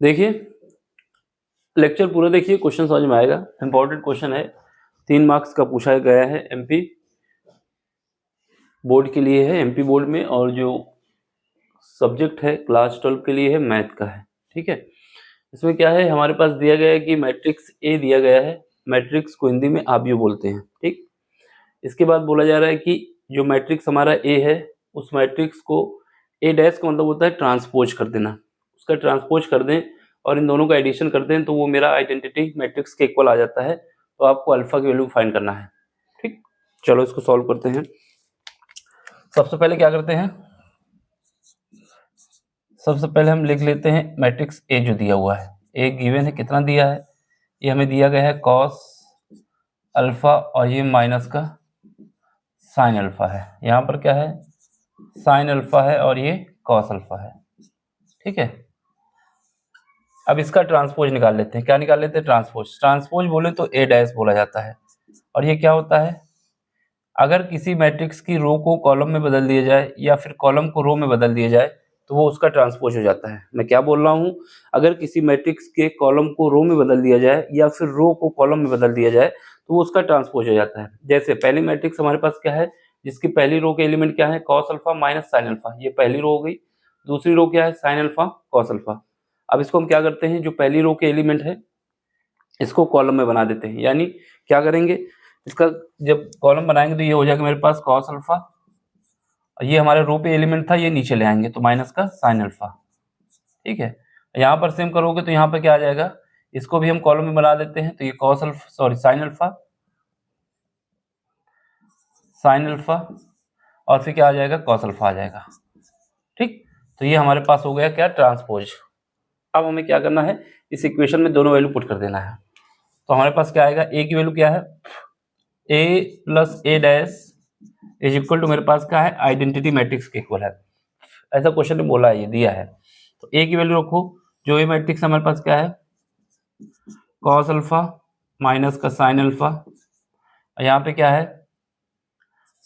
देखिए लेक्चर पूरा देखिए, क्वेश्चन समझ में आएगा। इंपॉर्टेंट क्वेश्चन है, 3 मार्क्स का पूछा गया है, एमपी बोर्ड के लिए है, एमपी बोर्ड में, और जो सब्जेक्ट है क्लास 12 के लिए है, मैथ का है। ठीक है, इसमें क्या है, हमारे पास दिया गया है कि मैट्रिक्स ए दिया गया है, मैट्रिक्स को हिंदी में आव्यूह बोलते हैं। ठीक, इसके बाद बोला जा रहा है कि जो मैट्रिक्स हमारा ए है, उस मैट्रिक्स को ए डैश का मतलब होता है ट्रांसपोज कर देना, उसका ट्रांसपोज कर दें और इन दोनों का एडिशन कर दें तो वो मेरा आइडेंटिटी मैट्रिक्स के इक्वल आ जाता है। तो आपको अल्फा की वैल्यू फाइंड करना है। ठीक, चलो इसको सॉल्व करते हैं। सबसे पहले क्या करते हैं, सबसे पहले हम लिख लेते हैं मैट्रिक्स ए जो दिया हुआ है। ए गिवन है, कितना दिया है, ये हमें दिया गया है कॉस अल्फा और ये माइनस का साइन अल्फा है। यहाँ पर क्या है, साइन अल्फा है और ये कॉस अल्फा है। ठीक है, अब इसका ट्रांसपोज निकाल लेते हैं। क्या निकाल लेते हैं, ट्रांसपोज। ट्रांसपोज बोले तो ए डैश बोला जाता है। और ये क्या होता है, अगर किसी मैट्रिक्स की रो को कॉलम में बदल दिया जाए या फिर कॉलम को रो में बदल दिया जाए तो वो उसका ट्रांसपोज हो जाता है। मैं क्या बोल रहा हूँ, अगर किसी मैट्रिक्स के कॉलम को रो में बदल दिया जाए या फिर रो को कॉलम में बदल दिया जाए तो वो उसका ट्रांसपोज हो जाता है। जैसे पहली मैट्रिक्स हमारे पास क्या है, जिसकी पहली रो के एलिमेंट क्या है, cos alpha minus sine alpha, ये पहली रो हो गई। दूसरी रो क्या है, साइन अल्फा कॉस अल्फा। अब इसको हम क्या करते हैं, जो पहली रो के एलिमेंट है इसको कॉलम में बना देते हैं। यानी क्या करेंगे, इसका जब कॉलम बनाएंगे तो ये हो जाएगा मेरे पास कॉस अल्फा, ये हमारे रो पे एलिमेंट था, ये नीचे ले आएंगे तो माइनस का साइन अल्फा। ठीक है, यहाँ पर सेम करोगे तो यहाँ पर क्या आ जाएगा, इसको भी हम कॉलम में बना देते हैं तो ये cos alpha, sorry sine alpha, sine alpha, और फिर क्या आ जाएगा, कॉस अल्फा आ जाएगा। ठीक, तो ये हमारे पास हो गया क्या, ट्रांसपोज। अब हमें क्या करना है, इस इक्वेशन में दोनों वैल्यू पुट कर देना है। तो हमारे पास क्या आएगा, ए की वैल्यू क्या है, A plus A dash is equal to, मेरे पास क्या है, आइडेंटिटी मैट्रिक्स के इक्वल है। ऐसा क्वेश्चन ने बोला है, ये दिया है। तो ए की वैल्यू रखो, जो ए मैट्रिक्स हमारे पास क्या है, कॉस अल्फा माइनस का साइन अल्फा, यहाँ पे क्या है,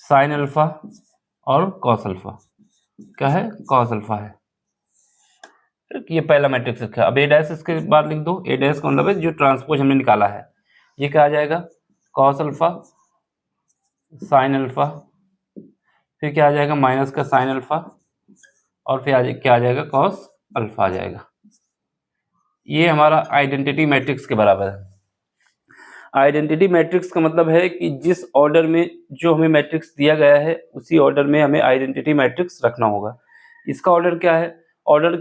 साइन अल्फा और कॉस अल्फा, क्या है, कॉस अल्फा है। ये पहला मैट्रिक्स रखा है। अब ए डैश इसके बाद लिख दो, ए डैश का मतलब है जो ट्रांसपोज हमने निकाला है, ये क्या आ जाएगा, कॉस अल्फा साइन अल्फा, फिर क्या आ जाएगा, माइनस का साइन अल्फा, और फिर क्या आ जाएगा, कॉस अल्फा आ जाएगा। ये हमारा आइडेंटिटी मैट्रिक्स के बराबर है। आइडेंटिटी मैट्रिक्स का मतलब है कि जिस ऑर्डर में जो हमें मैट्रिक्स दिया गया है उसी ऑर्डर में हमें आइडेंटिटी मैट्रिक्स रखना होगा। इसका ऑर्डर क्या है, ऑर्डर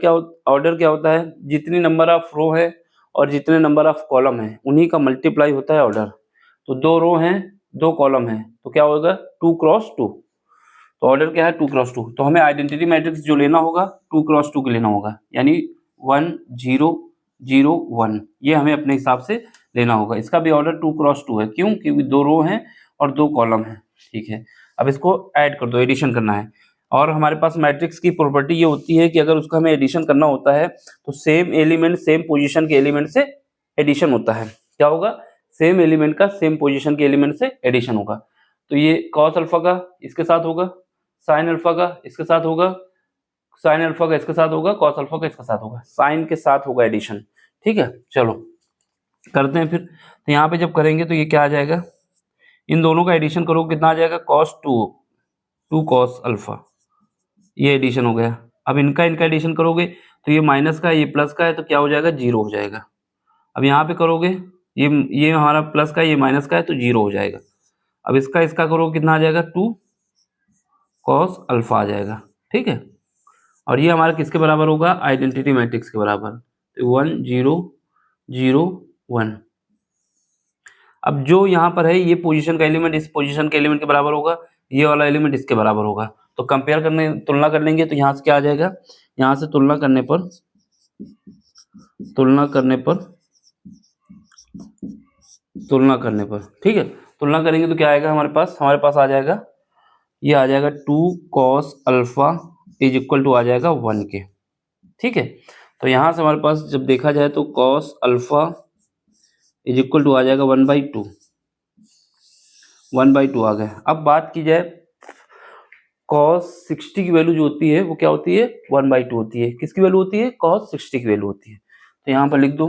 क्या होता है, जितनी नंबर ऑफ रो है और जितने नंबर ऑफ कॉलम है उन्हीं का मल्टीप्लाई होता है ऑर्डर। तो 2 रो हैं 2 कॉलम हैं तो क्या होगा, 2 क्रॉस 2। तो ऑर्डर क्या है, 2 क्रॉस 2। तो हमें आइडेंटिटी मैट्रिक्स जो लेना होगा 2 क्रॉस 2 के लेना होगा, यानी 1 0 0 1, ये हमें अपने हिसाब से लेना होगा। इसका भी ऑर्डर 2 क्रॉस 2 है, क्यों, क्योंकि 2 रो हैं और 2 कॉलम हैं। ठीक है, अब इसको ऐड कर दो, एडिशन करना है। और हमारे पास मैट्रिक्स की प्रॉपर्टी ये होती है कि अगर उसका हमें एडिशन करना होता है तो सेम एलिमेंट सेम पोजीशन के एलिमेंट से एडिशन होता है। क्या होगा, सेम एलिमेंट का सेम पोजीशन के एलिमेंट से एडिशन होगा। तो ये कॉस अल्फा का इसके साथ होगा, साइन अल्फा का इसके साथ होगा, साइन अल्फा का इसके साथ होगा, कॉस अल्फा का इसके साथ होगा, साइन के साथ होगा एडिशन। ठीक है, चलो करते हैं फिर। तो यहाँ पे जब करेंगे तो ये क्या आ जाएगा, इन दोनों का एडिशन करो, कितना आ जाएगा, cos 2 cos अल्फा, ये एडिशन हो गया। अब इनका एडिशन करोगे तो ये माइनस का है ये प्लस का है तो क्या हो जाएगा, 0 हो जाएगा। अब यहाँ पे करोगे ये हमारा प्लस का है ये माइनस का है तो 0 हो जाएगा। अब इसका करोगे कितना आ जाएगा, 2 cos अल्फा आ जाएगा। ठीक है, और ये हमारा किसके बराबर होगा, आइडेंटिटी मैट्रिक्स के बराबर, 1 0 0 1। अब जो यहाँ पर है ये पोजीशन का एलिमेंट इस पोजीशन के एलिमेंट के बराबर होगा, ये वाला एलिमेंट इसके बराबर होगा। तो कंपेयर करने तुलना कर लेंगे तो यहाँ से क्या आ जाएगा, यहाँ से तुलना करने पर ठीक है, तुलना करेंगे तो क्या आएगा हमारे पास आ जाएगा, ये आ जाएगा 2 cos alpha is equal to आ जाएगा 1 के। ठीक है, तो यहाँ से हमारे पास जब देखा जाए तो cos alpha is equal to आ जाएगा 1/2 आ गया। अब बात की जाए cos 60 की वैल्यू जो होती है वो क्या होती है, 1/2 होती है। किसकी वैल्यू होती है, cos 60 की वैल्यू होती है। तो यहाँ पर लिख दो।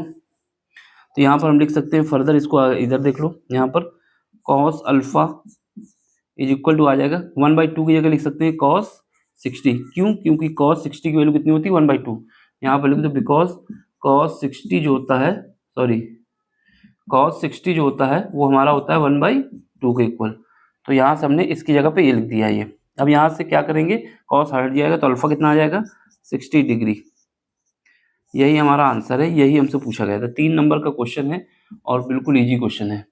तो यहाँ पर हम लिख सकते हैं फर्दर, इसको इधर देख लो, यहाँ पर cos alpha is equal to आ जाएगा 1/2 की जगह लिख सकते हैं कॉस 60। क्यों? क्योंकि कॉस 60 की वैल्यू कितनी होती है 1/2। यहाँ पर लिख दो बिकॉज कॉस 60 जो होता है, सॉरी कॉस 60 जो होता है वो हमारा होता है 1/2 के इक्वल। तो यहाँ से हमने इसकी जगह पे ये लिख दिया ये। अब यहाँ से क्या करेंगे, कॉस हट जाएगा तो अल्फा कितना आ जाएगा 60 डिग्री। यही हमारा आंसर है, यही हमसे पूछा गया था। 3 नंबर का क्वेश्चन है और बिल्कुल इजी क्वेश्चन है।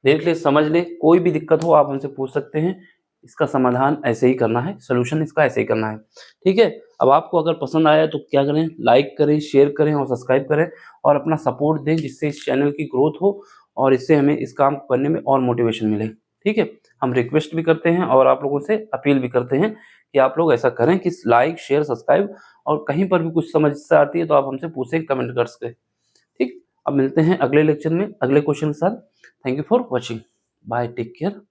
देख ले, समझ ले, कोई भी दिक्कत हो आप हमसे पूछ सकते हैं। इसका समाधान ऐसे ही करना है, सोल्यूशन इसका ऐसे ही करना है, ठीक है। अब आपको अगर पसंद आया तो क्या करें, लाइक करें, शेयर करें और सब्सक्राइब करें और अपना सपोर्ट दें, जिससे इस चैनल की ग्रोथ हो और इससे हमें इस काम करने में और मोटिवेशन मिले, ठीक है। हम रिक्वेस्ट भी करते हैं और आप लोगों से अपील भी करते हैं कि आप लोग ऐसा करें कि लाइक शेयर सब्सक्राइब, और कहीं पर भी कुछ समस्या आती है तो आप हमसे पूछें कमेंट करके, ठीक। अब मिलते हैं अगले लेक्चर में अगले क्वेश्चन के साथ। Thank you for watching, bye, take care.